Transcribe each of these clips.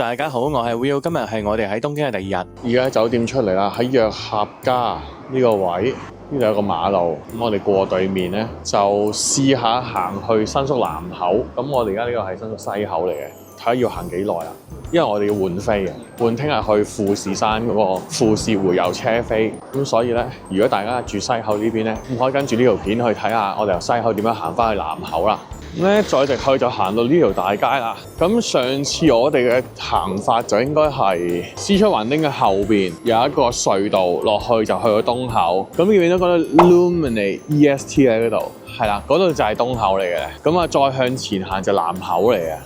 大家好，我係 Will， 今日係我哋喺東京嘅第二日。而家酒店出嚟啦，喺若狹家呢個位，呢度有個馬路，咁我哋過對面呢，就試下行去新宿南口。咁我哋而家呢個係新宿西口嚟嘅，睇下要行幾耐啊？因為我哋要換飛嘅，換聽日去富士山嗰個富士回遊車飛。咁所以呢，如果大家住西口呢邊呢，咁可以跟住呢條片去睇下我哋由西口點樣行翻去南口啦。咁咧再直去就行到呢條大街啦。咁上次我哋嘅行法就應該係獅出橫町嘅後邊有一個隧道落去就去到東口。咁見到嗰個 Luminate EST 喺嗰度，係啦，嗰度就係東口嚟嘅。咁啊再向前行就南口嚟嘅。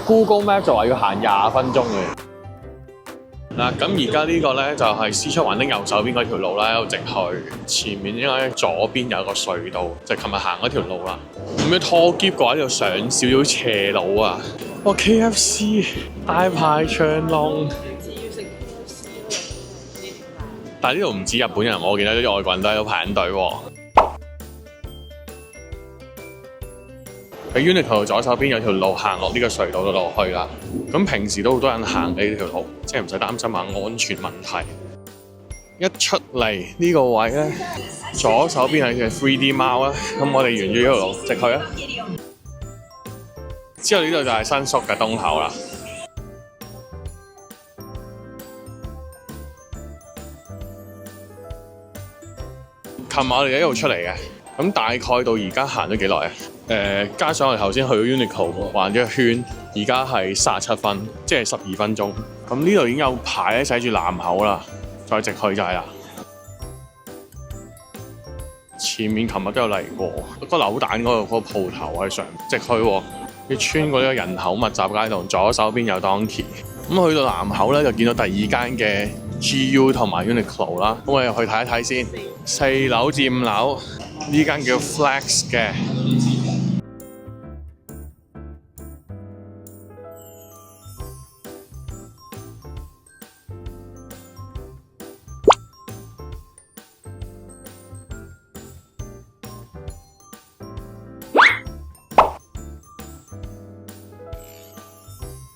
Google Map 就話要行20分鐘嘅。嗱，咁而家呢個咧就係獅出橫町右手邊嗰條路啦，一路直去，前面應該左邊有個隧道，就係琴日行嗰條路啦。咁樣拖喼嘅話就上少少斜路啊！哇 KFC 大排長龍，但係呢度唔止日本人，我見到啲外國人都喺度排緊隊喎。喺 Uniqlo 左手邊有條路行落呢個隧道度落去啦。咁平時都好多人行呢條路，即係唔使擔心話安全問題。一出嚟呢個位咧，左手邊係隻 3D 貓啦。咁我哋沿住呢條路直去啊。之後呢度就係新宿嘅東口啦。琴晚我哋一路出嚟嘅，咁大概到而家行咗幾耐啊？加上我哋頭先去到 Uniqlo 環咗一圈，而家係37分，即係12分鐘。咁呢度已經有牌咧寫住南口啦，再直去就係啦。前面琴日都有嚟過，個扭蛋嗰度嗰個鋪頭喺上直去喎，要穿過呢個人口密集街道，左手邊有 Donkey。咁去到南口咧，就見到第二間嘅 GU 同埋 Uniqlo 啦。咁我哋入去睇一睇先。4樓至5樓呢間叫 Flex 嘅。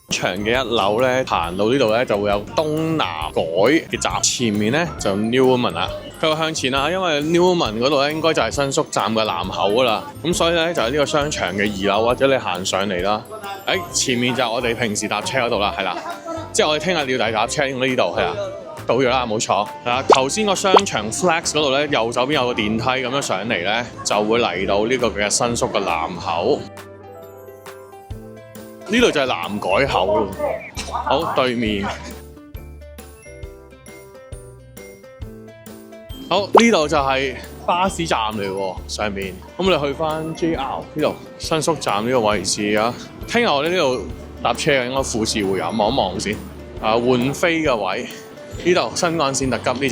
長嘅一樓咧，行到呢度咧就會有東南改嘅站，前面咧就 New Woman 啦。佢話向前啦，因為 New Woman 嗰度咧應該就係新宿站嘅南口噶啦。咁所以咧就係呢個商場嘅2樓，或者你行上嚟啦。前面就係我哋平時搭車嗰度啦，係啦。即係我哋聽日要嚟搭車，應該呢度係啦，到咗啦，冇錯。係啦，頭先個商場 Flex 嗰度咧，右手邊有個電梯咁樣上嚟咧，就會嚟到呢個嘅新宿嘅南口。呢度就係南改口咯，好對面。好，呢度就係巴士站嚟喎，上面。咁我哋去翻 JR 呢度新宿站呢個位置啊。聽日我哋呢度搭車嘅應該富士會有，望一望先。換飛嘅位，呢度新幹線特急呢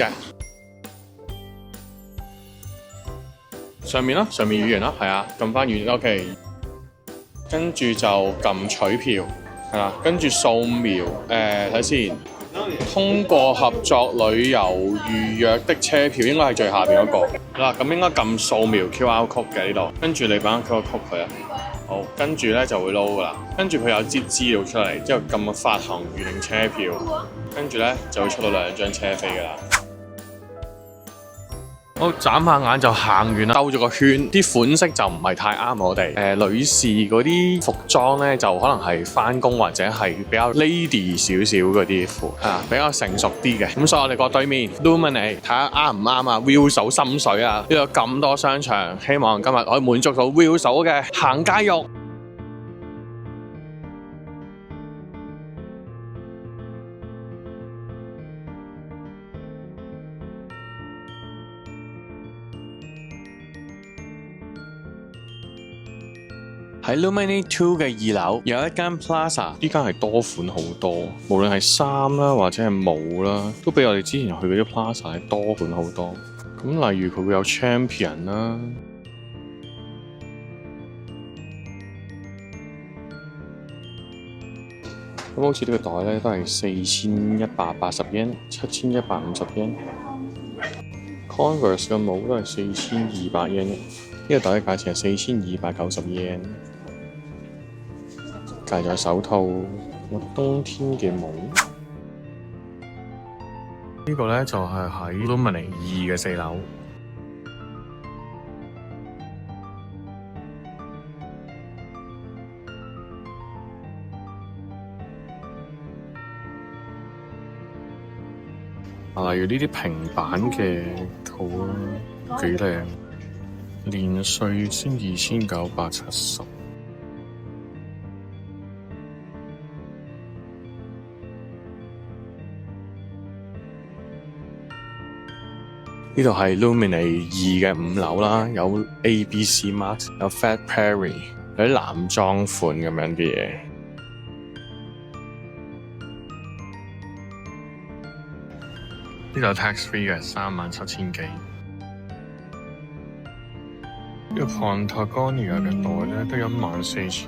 隻。上面啦，上面語言啦，係啊，撳翻語言 OK。跟住就撳取票，係啦，跟住掃描，睇先，通過合作旅遊預約的車票應該係最下邊嗰個，嗱，咁應該撳掃描 QR code 嘅呢度，跟住你擺 QR code 佢啊，好，跟住咧就會撈噶啦，跟住佢有啲資料出嚟，之後撳發行預訂車票，跟住咧就會出到2張車飛噶啦。好，眨下眼就行完啦，兜咗個圈，啲款式就唔係太啱我哋。女士嗰啲服裝咧，就可能係返工或者係比較 lady 少少嗰啲褲，比較成熟啲嘅。咁所以我哋過對面 Luminate 睇下啱唔啱啊 Will 手心水啊！呢度咁多商場，希望今日可以滿足到 Will 手嘅行街慾。喺 Luminate 2嘅2樓有一間 Plaza， 呢間係多款好多，無論係衫啦或者係帽啦，都比我哋之前去嗰啲 Plaza 係多款好多。咁例如佢會有 Champion 啦，咁好似呢個袋咧都係4180 yen、7150 yen。Converse 嘅帽都係4200 yen， 呢個袋嘅價錢係4290 yen。隔咗手套，個冬天嘅夢。呢個咧就係喺 Lumine 2嘅4樓。例如呢啲平板嘅套啦，幾靚，年稅先2970。呢度係 Lumine 2嘅5樓啦，有 ABC Mart， 有 Fat Perry， 有啲男裝款咁樣嘅嘢。呢度 tax free 嘅37000幾。呢個 Patagonia 嘅袋咧都14500。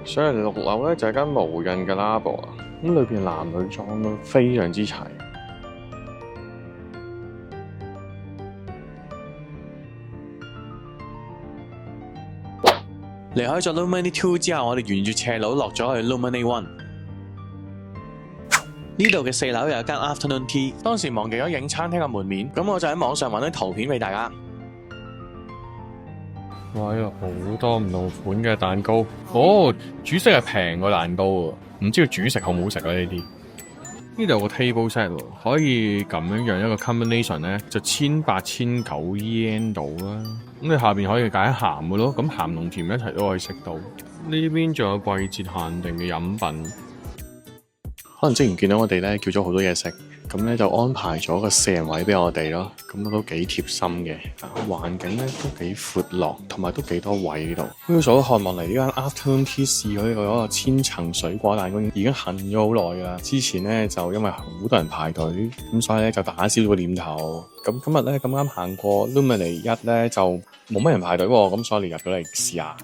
上嚟6樓咧就係間無印嘅 Labo 啊，咁裏邊男女裝都非常之齊。離開咗 Lumine 2之後，我哋沿住斜路落咗去 Lumine 1。呢度嘅4樓有一間 Afternoon Tea， 當時忘記咗影餐廳嘅門面，咁我就喺網上揾啲圖片俾大家。哇！有好多唔同款嘅蛋糕。哦，主食係平過蛋糕喎，唔知道主食好唔好食啊？呢啲呢度有個 table set 喎，可以咁樣一個 combination 咧，就1800-1900 yen 到啦。咁你下邊可以揀鹹嘅咯，咁鹹同甜一齊都可以食到。呢邊仲有季節限定嘅飲品。可能之前見到我哋咧叫咗好多嘢食，咁咧就安排咗個4人位俾我哋咯，咁都幾貼心嘅。環境咧都幾闊落，同埋都幾多位呢度。呢個所看望嚟呢間 Afternoon Tea 試嗰個千層水果蛋糕已經恨咗好耐㗎啦。之前咧就因為好多人排隊，咁所以咧就打消咗個念頭。咁今日咧咁啱行過 Lumine 1咧就冇乜人排隊喎，咁所以你入咗嚟試下。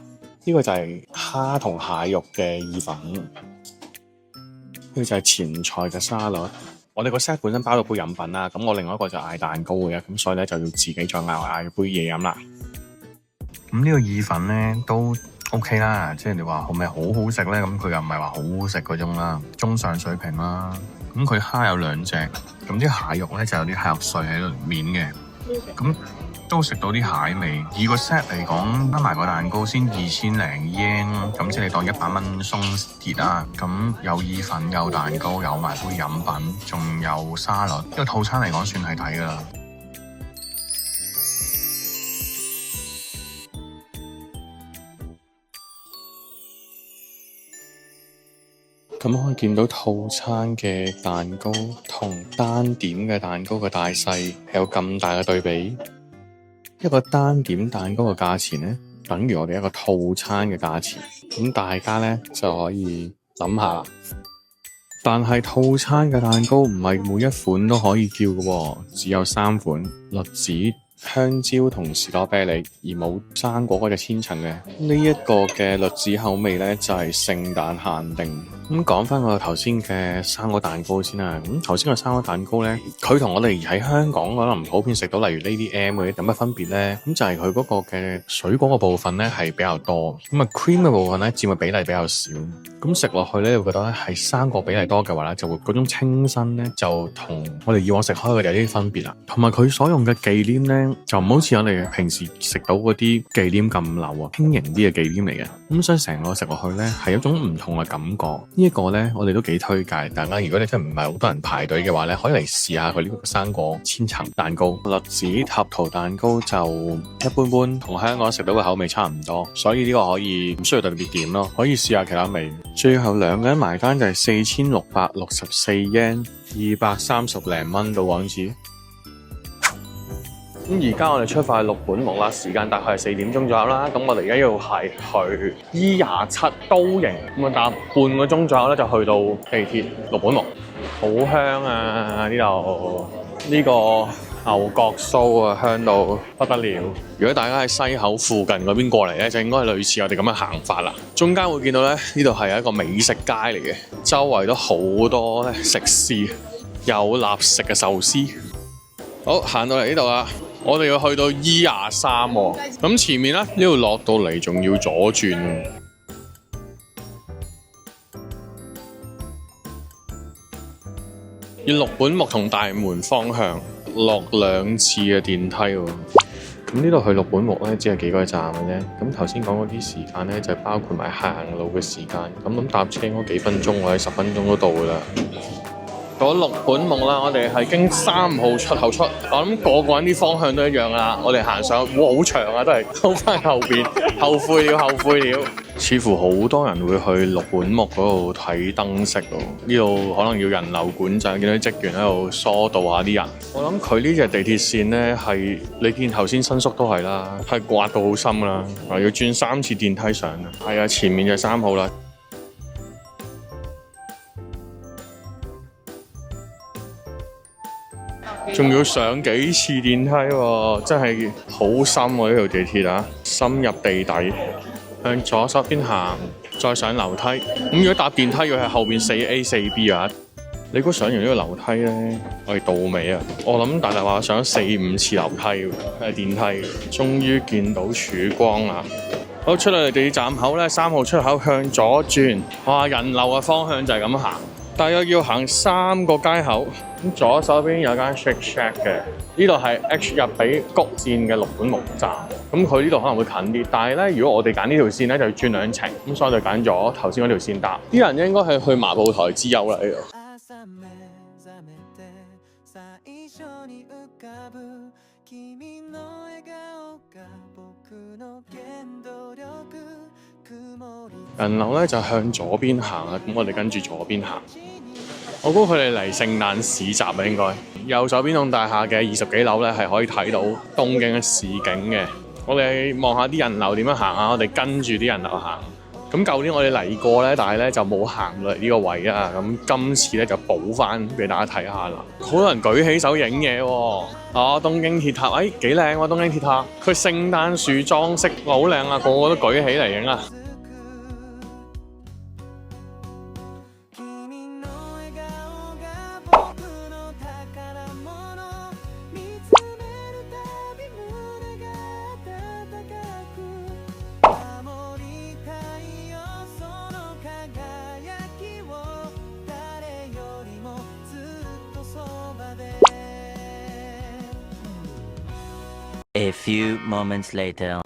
呢個就係蝦同蟹肉嘅意粉。呢個就係前菜嘅沙律。我哋個 set 本身包咗杯飲品啦，咁我另外一個就嗌蛋糕嘅，咁所以咧就要自己再嗌杯嘢飲啦。咁呢個意粉咧都 OK 啦，即係你話係咪好好食咧？咁佢又唔係話好好食嗰種啦，中上水平啦。咁佢蝦有2隻，咁啲蟹肉咧就有啲蟹肉碎喺度面嘅，咁都食到啲蟹味。以個 set 嚟講，加埋個蛋糕先2000零 yen， 咁即係你當100蚊鬆啲啦。咁有意粉、有蛋糕、有埋杯飲品，仲有沙律。呢個套餐嚟講算係抵㗎啦。咁可以見到套餐嘅蛋糕同單點嘅蛋糕嘅大細係有咁大嘅對比。一個單點蛋糕嘅價錢咧，等於我哋一個套餐嘅價錢。咁大家咧就可以諗下啦。但係套餐嘅蛋糕唔係每一款都可以叫嘅喎，只有3款：栗子、香蕉同士多啤梨，而冇生果嗰隻千層嘅。呢一個嘅栗子口味咧就係聖誕限定。咁講翻我頭先嘅生果蛋糕先啦。咁頭先個生果蛋糕咧，佢同我哋喺香港可能唔普遍食到，例如 Lady M 嗰啲有乜分別咧？咁就係佢嗰個嘅水果嘅部分咧係比較多，咁啊 cream 嘅部分咧佔嘅比例比較少。咁食落去咧，會覺得咧係生果比例多嘅話咧，就會嗰種清新咧就同我哋以往食開嘅有啲分別啦。同埋佢所用嘅忌廉咧，就唔好似我哋平時食到嗰啲忌廉咁流啊，輕盈啲嘅忌廉嚟嘅。咁所以成個食落去咧係一種唔同嘅感覺。呢一個咧，我哋都幾推介大家。如果你真係唔係好多人排隊嘅話咧，可以嚟試下佢呢個生果千層蛋糕。栗子塔圖蛋糕就一般般，同香港食到嘅口味差唔多，所以呢個可以唔需要特別點咯，可以試下其他味。最後2個人埋單就係4664 yen， 230零蚊到港紙。咁而家我哋出發去六本木啦，時間大概係4點鐘左右啦。咁我哋而家要係去 E27 都營，咁啊搭半個鐘左右咧就去到地鐵六本木。好香啊！呢度呢個牛角酥啊，香到不得了。如果大家喺西口附近嗰邊過嚟咧，就應該係類似我哋咁樣行法啦。中間會見到咧，呢度係一個美食街嚟嘅，周圍都好多咧食肆，有立食嘅壽司。好，行到嚟呢度啦。我哋要去到 E23喎，咁前面呢度落到嚟仲要左轉。要六本木同大門方向落2次嘅電梯喎。咁呢度去六本木咧，只係幾個站嘅啫。咁頭先講嗰啲時間咧，就包括埋行路嘅時間。咁搭車應該幾分鐘或者10分鐘都到㗎啦。到六本木啦，我哋係經3號出口出。我諗個人啲方向都一樣啦。我哋行上，哇，好長啊，都係兜翻後邊，後悔了，後悔了。似乎好多人會去六本木嗰度睇燈飾喎，呢度可能要人流管制，見到啲職員喺度疏導下啲人。我諗佢呢隻地鐵線呢，係你見頭先新宿都係啦，係刮到好深啦，要轉3次電梯上啊。係啊，前面就3號啦。仲要上幾次電梯喎，真係好深喎呢條地鐵啊，深入地底。向左手邊行，再上樓梯。咁如果搭電梯要喺後邊4A 4B 啊，你估上完呢個樓梯呢，我哋到尾啊？我諗大話上咗4-5次樓梯電梯，終於見到曙光啦！好，出嚟地鐵站口呢，3號出口向左轉，哇！人流嘅方向就係咁行。大約要行3個街口，咁左手邊有間 Shake Shack 嘅，呢度係 H 入比谷線嘅六本木站，咁佢呢度可能會近啲，但係咧如果我哋揀呢條線咧就要轉2程，咁所以我就揀咗頭先嗰條線搭。啲人應該係去麻布台之丘啦呢度。人流咧就向左邊行啊，咁我哋跟住左邊行。我估佢哋嚟聖誕市集啊，應該右手邊棟大廈嘅20幾樓咧係可以睇到東京嘅市景嘅。我哋望下啲人流點樣行啊，我哋跟住啲人流行。咁舊年我哋嚟過咧，但係咧就冇行落嚟呢個位啊。咁今次咧就補翻俾大家睇下啦。好多人舉起手影嘢喎。東京鐵塔，幾靚喎！東京鐵塔，佢聖誕樹裝飾好靚啊，個個都舉起嚟影啊！A few moments later.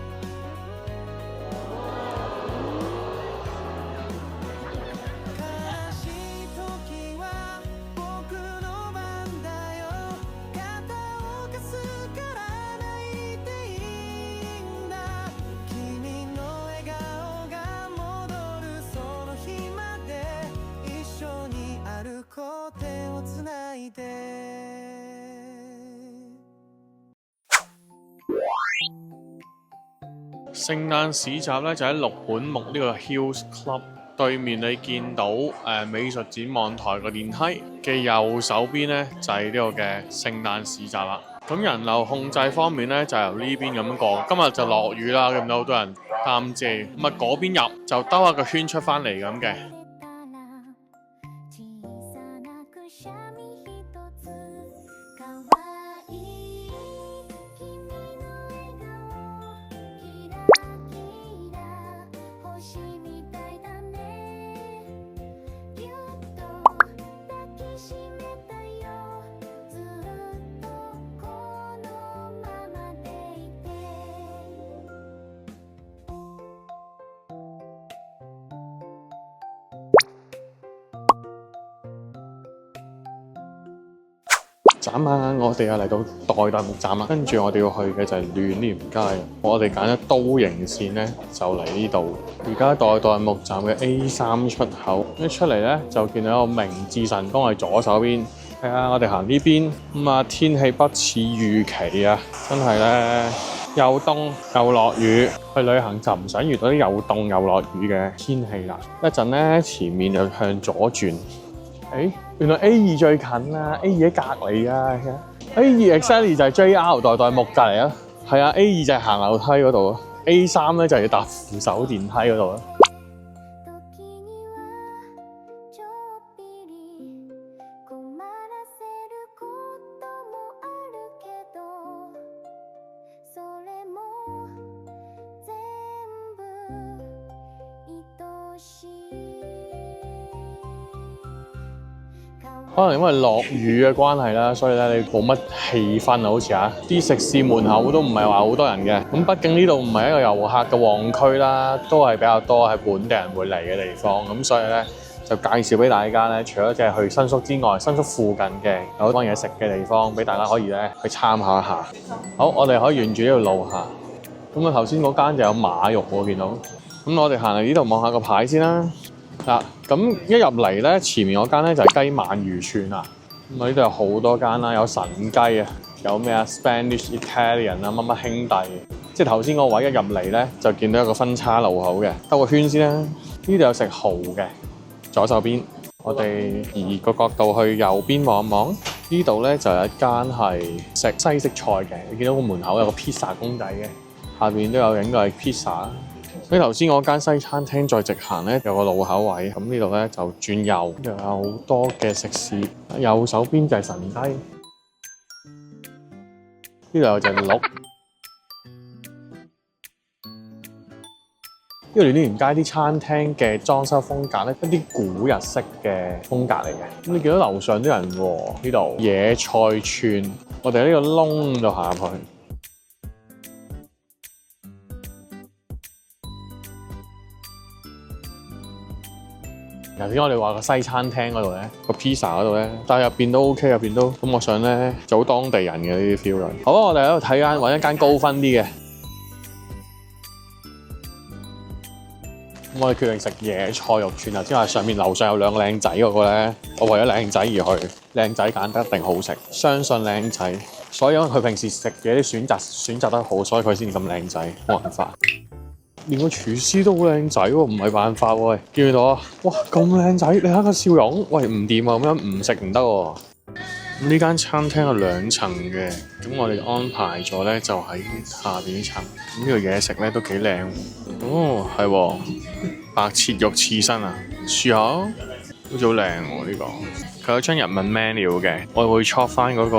聖誕市集咧就喺六本木呢個 Hills Club 對面，你見到美術展望台個電梯嘅右手邊咧就係呢個嘅聖誕市集啦。咁人流控制方面咧就由呢邊咁樣過。今日就落雨啦，咁好多人擔遮，咁嗰邊入就兜下個圈出翻嚟咁嘅。眨眼，我哋又嚟到代木站啦，跟住我哋要去嘅就係戀廉街。我哋揀咗刀形線咧，就嚟呢度。而家代木站嘅 A3 出口，一出嚟咧就見到一個明治神宮喺左手邊。係啊，我哋行呢邊咁天氣不似預期啊，真係咧又凍又落雨。去旅行就唔想遇到啲又凍又落雨嘅天氣啦。一陣咧前面就向左轉。原來 A2 最近啊 ，A2 喺隔離啊 ，A2 exactly 就係 JR 代木隔離啊，係啊 ，A2 就係行樓梯嗰度啊 ，A3 咧就係要搭扶手電梯嗰度啊。可能因為落雨嘅關係啦，所以咧你冇乜氣氛啊，好似啊，啲食肆門口都唔係話好多人嘅。咁畢竟呢度唔係一個遊客嘅旺區啦，都係比較多係本地人會嚟嘅地方。咁所以咧就介紹俾大家咧，除咗即係去新宿之外，新宿附近嘅有好多嘢食嘅地方，俾大家可以咧去參考一下。好，我哋可以沿住呢條路行。咁啊頭先嗰間就有馬肉喎，見到。咁我哋行嚟呢度望下個牌先啦。嗱，咁一入嚟咧，前面嗰間咧就係雞鰻魚串啦。咁啊呢度有好多間啦，有神雞啊，有咩啊 Spanish Italian 啊，乜乜兄弟。即係頭先嗰位一入嚟咧，就見到一個分叉路口嘅，兜個圈先啦。呢度有食蠔嘅，左手邊。我哋移個角度去右邊望一望，呢度咧就有一間係食西式菜嘅。你見到個門口有個 pizza 公仔嘅，下邊都有影到係 pizza。所以頭先嗰間西餐廳再直行咧，有個路口位，咁呢度咧就轉右，又有好多嘅食肆。右手邊就係神雞，呢度有隻鹿。呢度連街啲餐廳嘅裝修風格咧，一啲古日式嘅風格嚟嘅。咁你見到樓上啲人喎，呢度野菜串，我哋喺呢個窿度行入去。頭先我哋話個西餐廳嗰度咧，個 pizza 嗰度咧，但係入邊都 OK，入邊都咁，我想咧做當地人嘅呢啲 feel 啦。好啊，我哋喺度睇間揾一間高分啲嘅。咁我哋決定食野菜肉串啊！之後上面樓上有兩個靚仔嗰個咧，我為咗靚仔而去，靚仔揀得一定好食，相信靚仔。所以因為佢平時食嘢啲選擇得好，所以佢先咁靚仔，冇辦法。連個廚師都好靚仔喎，唔係辦法喎。喂，見唔見到啊？哇，咁靚仔，你睇個笑容，喂唔掂啊！咁樣唔食唔得喎。咁呢間餐廳有2層嘅，咁我哋安排咗咧就喺下邊層。咁呢個嘢食咧都幾靚。哦，係喎，白切肉刺身啊，試下，好似好靚喎呢個。佢有張日文 menu 嘅，我會 chop 翻嗰個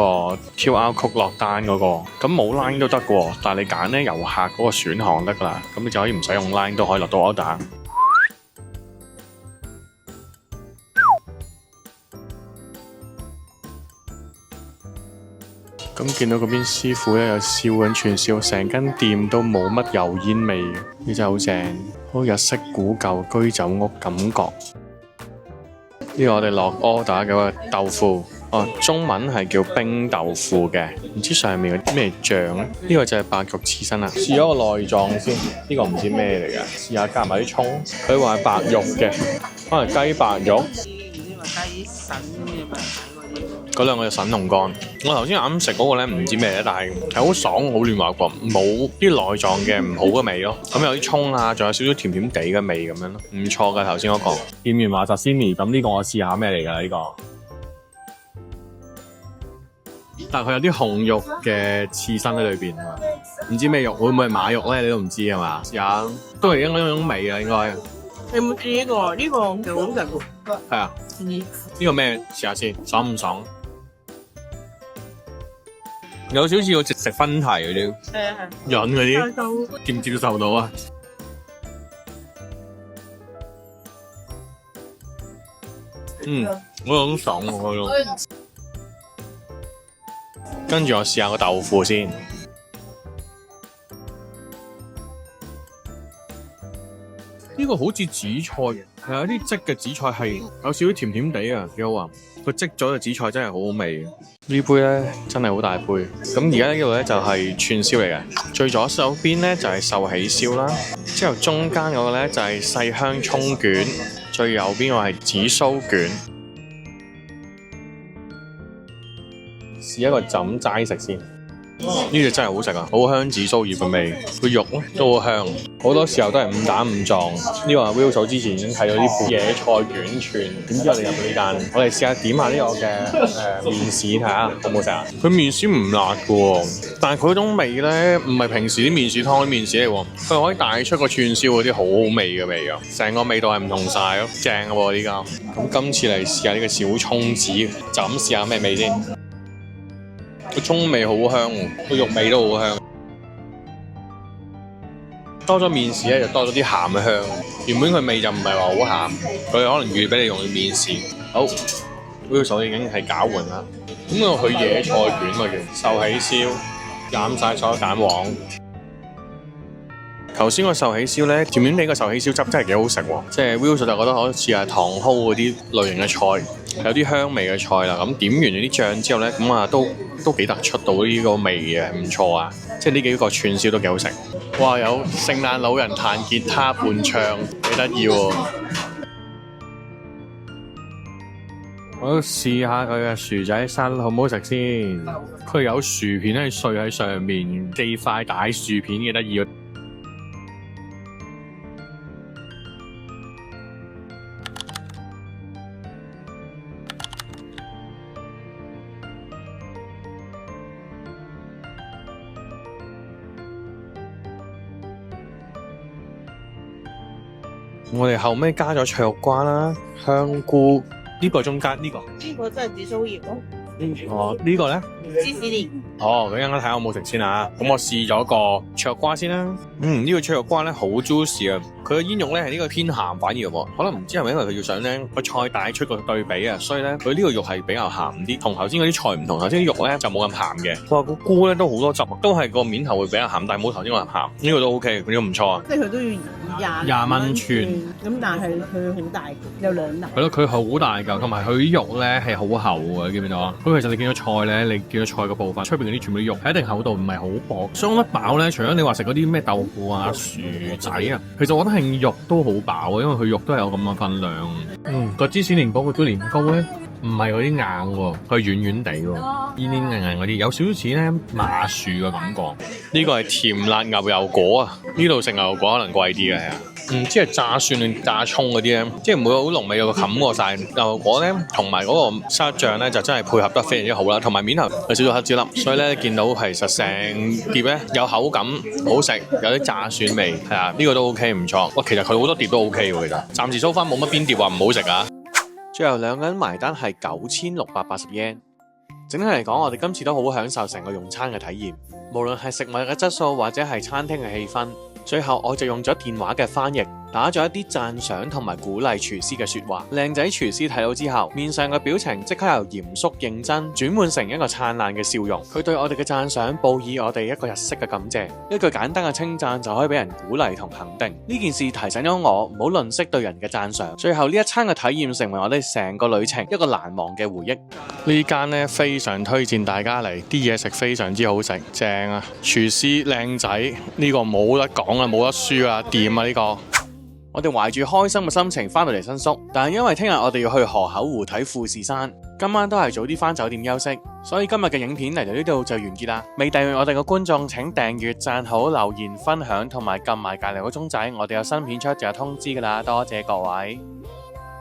QR code 落單嗰個。咁冇 line 都得嘅喎，但係你揀咧遊客嗰個選項得㗎啦。咁你就可以唔使用 line 都可以落到 order。咁見到嗰邊師傅咧又燒緊串燒，成間店都冇乜油煙味嘅，呢真係好正，好日式古舊居酒屋感覺。呢個我哋落 order 嘅個豆腐，中文係叫冰豆腐嘅，唔知上面有啲咩醬咧？呢個就係白肉刺身啦，試咗個內臟先，呢個唔知咩嚟㗎，試下加埋啲葱，佢話係白肉嘅，可能雞白肉。嗰兩個就筍龍乾，我頭先啱食嗰個咧唔知咩咧，但係好爽好嫩滑喎，冇啲內臟嘅唔好嘅味咯。咁有啲葱啊，仲有少少甜甜地嘅味咁樣咯，唔錯㗎頭先嗰個。店員話 sashimi，咁呢個我試下咩嚟㗎呢個？但係佢有啲紅肉嘅刺身喺裏邊啊，唔知咩肉，會唔會係馬肉咧？你都唔知係嘛？試下都係應該嗰種味啊，應該。你有冇試呢個？呢個幾好食喎。係啊。呢個咩？試下先，爽唔爽？有少少似食分蹄嗰啲，潤嗰啲，接唔接受到啊？我好爽喎嗰種。跟住我試下個豆腐先。呢個好似紫菜嘅，係有啲漬嘅紫菜係有少少甜甜地啊，幾好啊！佢漬咗嘅紫菜真係好好味。呢杯咧真係好大杯。咁而家呢度咧就係串燒嚟嘅，最左手邊咧就係壽喜燒啦，之後中間嗰個咧就係細香蔥卷，最右邊個係紫蘇卷。試一個枕齋食先。呢隻真係好食啊，好香紫蘇葉嘅味，個肉都好香，好多時候都係誤打誤撞。呢個 Will 嫂之前已經睇咗啲野菜卷串，點知我哋入到呢間，我哋試下點下呢個嘅麵豉睇下好唔好食啊？佢麵豉唔辣嘅喎，但係佢嗰種味咧唔係平時啲麵豉湯啲麵豉嚟喎，佢可以帶出個串燒嗰啲好好味嘅味啊，成個味道係唔同晒咯，正嘅喎呢個。咁今次嚟試下呢個小葱子，就咁試下咩味先。個葱味好香，個肉味都好香。多咗麵豉咧，就多咗啲鹹嘅香。原本佢味就唔係話好鹹，佢可能預俾你用麵豉。好， Will 手已經係攪拌啦。咁我去野菜卷啊，叫壽喜燒，斬晒所有蛋黃。頭先個壽喜燒咧，甜甜地個壽喜燒汁真係幾好食喎，即係 Will 就覺得好似係糖蒿嗰啲類型嘅菜，有啲香味嘅菜啦。咁點完咗啲醬之後咧，咁啊都幾突出到呢個味嘅，唔錯啊！即係呢幾個串燒都幾好食。哇！有聖誕老人彈吉他伴唱，幾得意喎！我都試下佢嘅薯仔沙律好唔好食先。佢有薯片咧碎喺上面，4塊大薯片幾得意。我哋後尾加咗脆肉瓜啦、香菇，呢個中間呢個。呢個真係紫蘇葉咯。哦，呢個咧？芝士蓮。哦，咁一陣間睇下有冇食先啊！咁我試咗個脆肉瓜先啦。呢個脆肉瓜咧好 juicy 啊！佢個煙肉咧係呢個偏鹹反而喎，可能唔知係咪因為佢要想咧個菜帶出個對比啊，所以咧佢呢個肉係比較鹹啲，同頭先嗰啲菜唔同。頭先啲肉咧就冇咁鹹嘅。哇，個菇咧都好多汁，都係個面頭會比較鹹，但係冇頭先咁鹹。呢個都 OK，呢個唔錯啊。即係佢都要20蚊串，咁但係佢好大，有兩粒。係咯，佢好大嚿，同埋佢啲肉咧係好厚嘅，你見唔見到啊？咁其實你見到菜咧，你見到菜個部分出邊嗰啲全部啲肉係一定厚度唔係好薄，相得飽咧。除咗你話食嗰啲咩豆腐啊、薯仔啊，其實我覺得係肉都好飽，因為佢肉都係有咁嘅分量。個芝士年糕個年糕咧，唔係嗰啲硬喎，佢係軟軟地喎，煙煙韌韌嗰啲，有少少似咧麻薯嘅感覺。呢個係甜辣牛油果啊！呢度食牛油果可能貴啲嘅係啊。唔知係炸蒜定炸葱嗰啲咧，即係唔會好濃味，有個冚過晒牛油果咧，同埋嗰個沙律醬咧就真係配合得非常之好啦。同埋面頭有少少黑椒粒，所以咧見到其實成碟咧有口感，好食，有啲炸蒜味，係啊，呢個都 OK 唔錯。哇，其實佢好多碟都 OK 喎，其實暫時 so far冇乜邊碟話唔好食啊。最後兩個人埋單係9680 yen。整體嚟講，我哋今次都好享受成個用餐嘅體驗，無論係食物嘅質素或者係餐廳嘅氣氛。最後我就用咗電話嘅翻譯，打咗一啲讚賞同埋鼓勵廚師嘅說話。靚仔廚師睇到之後，面上嘅表情即刻由嚴肅認真轉換成一個燦爛嘅笑容。佢對我哋嘅讚賞報以我哋一個日式嘅感謝，一句簡單嘅稱讚就可以俾人鼓勵同肯定。呢件事提醒咗我唔好吝嗇對人嘅讚賞。最後呢一餐嘅體驗成為我哋成個旅程一個難忘嘅回憶。呢間呢非常推薦大家嚟，啲嘢食非常之好食，正啊！廚師靚仔，呢個冇得講啊，冇得輸啊，掂啊呢個！我哋懷住開心嘅心情翻到嚟新宿，但係因為聽日我哋要去河口湖睇富士山，今晚都係早啲翻酒店休息，所以今日嘅影片嚟到呢度就完結啦。未訂閱我哋嘅觀眾請訂閱、讚好、留言、分享同埋撳埋隔籬個鐘仔，我哋有新片出就有通知噶啦，多謝各位。